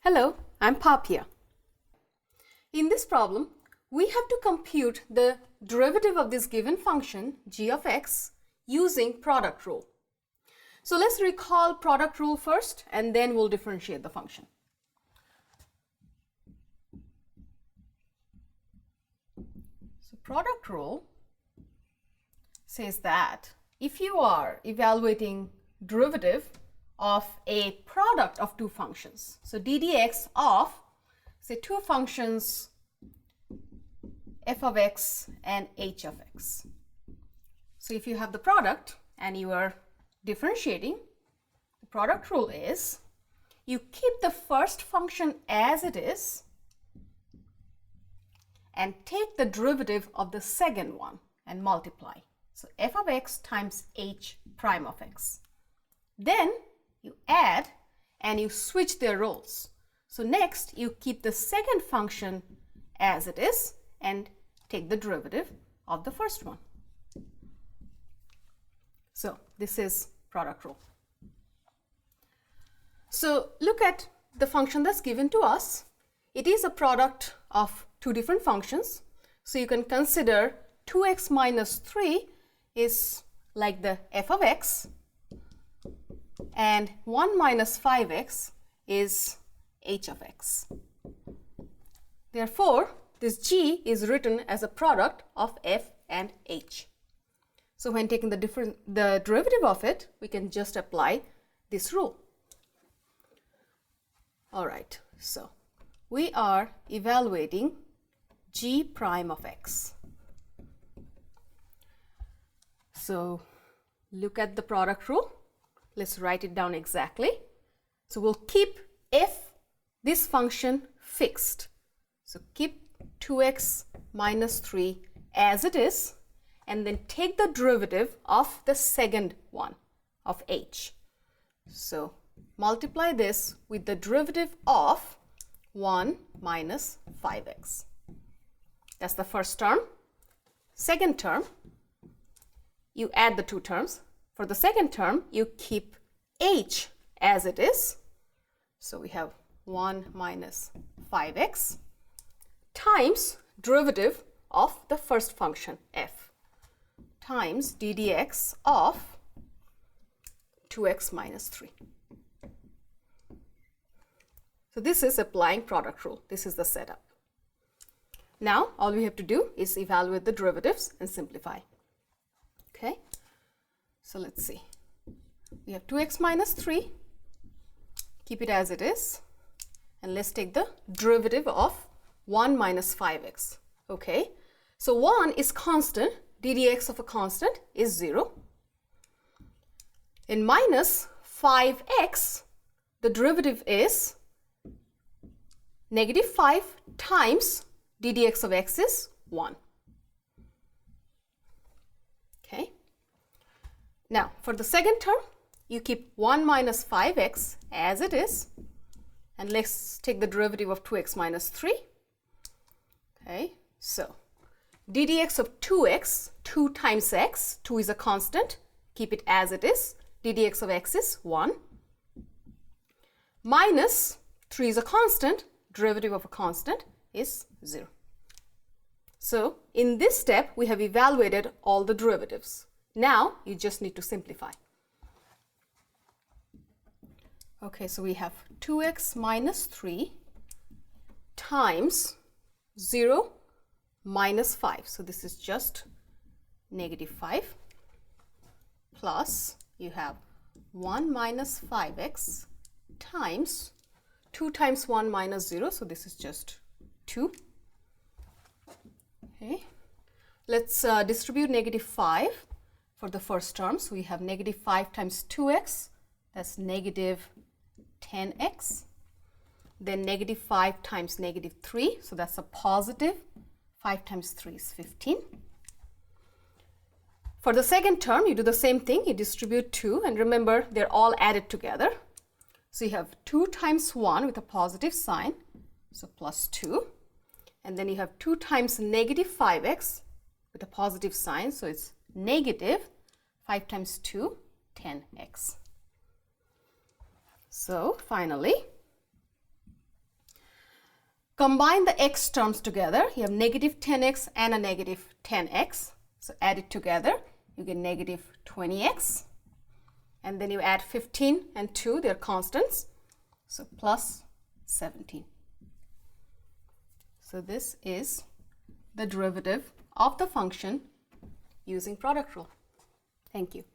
Hello, I'm Papia. In this problem, we have to compute the derivative of this given function g of x using product rule. So let's recall product rule first and then we'll differentiate the function. So product rule says that if you are evaluating derivative of a product of two functions, so d dx of, say, two functions f of x and h of x. So if you have the product and you are differentiating, the product rule is you keep the first function as it is and take the derivative of the second one and multiply. So f of x times h prime of x. Then you add and you switch their roles. So next you keep the second function as it is and take the derivative of the first one. So this is product rule. So look at the function that's given to us. It is a product of two different functions. So you can consider 2x minus 3 is like the f of x, and 1 minus 5x is h of x. Therefore, this g is written as a product of f and h. So when taking the derivative of it, we can just apply this rule. All right, so we are evaluating g prime of x. So look at the product rule. Let's write it down exactly. So we'll keep this function fixed. So keep 2x minus 3 as it is and then take the derivative of the second one of h. So multiply this with the derivative of 1 minus 5x. That's the first term. Second term, you add the two terms. For the second term, you keep h as it is. So we have 1 minus 5x times derivative of the first function f times d dx of 2x minus 3. So this is applying product rule. This is the setup. Now all we have to do is evaluate the derivatives and simplify. Okay, so let's see. We have 2x minus 3. Keep it as it is. And let's take the derivative of 1 minus 5x. Okay, so 1 is constant. d dx of a constant is 0. In minus 5x, the derivative is negative 5 times d dx of x is 1. Okay. Now, for the second term, you keep 1 minus 5x as it is. And let's take the derivative of 2x minus 3. Okay, so d dx of 2x, 2 times x, 2 is a constant. Keep it as it is. d dx of x is 1. Minus 3 is a constant. Derivative of a constant is 0. So in this step, we have evaluated all the derivatives. Now you just need to simplify. Okay, so we have 2x minus 3 times 0 minus 5. So this is just negative 5 plus you have 1 minus 5x times 2 times 1 minus 0. So this is just 2. Okay, let's distribute negative 5 for the first term. So we have negative 5 times 2x, that's negative 10x. Then negative 5 times negative 3, so that's a positive. 5 times 3 is 15. For the second term, you do the same thing. You distribute 2, and remember, they're all added together. So you have 2 times 1 with a positive sign, so plus 2. And then you have 2 times negative 5x with a positive sign, so it's negative 5 times 2, 10x. So finally, combine the x terms together. You have negative 10x and a negative 10x. So add it together, you get negative 20x. And then you add 15 and 2, they're constants. So plus 17. So this is the derivative of the function using product rule. Thank you.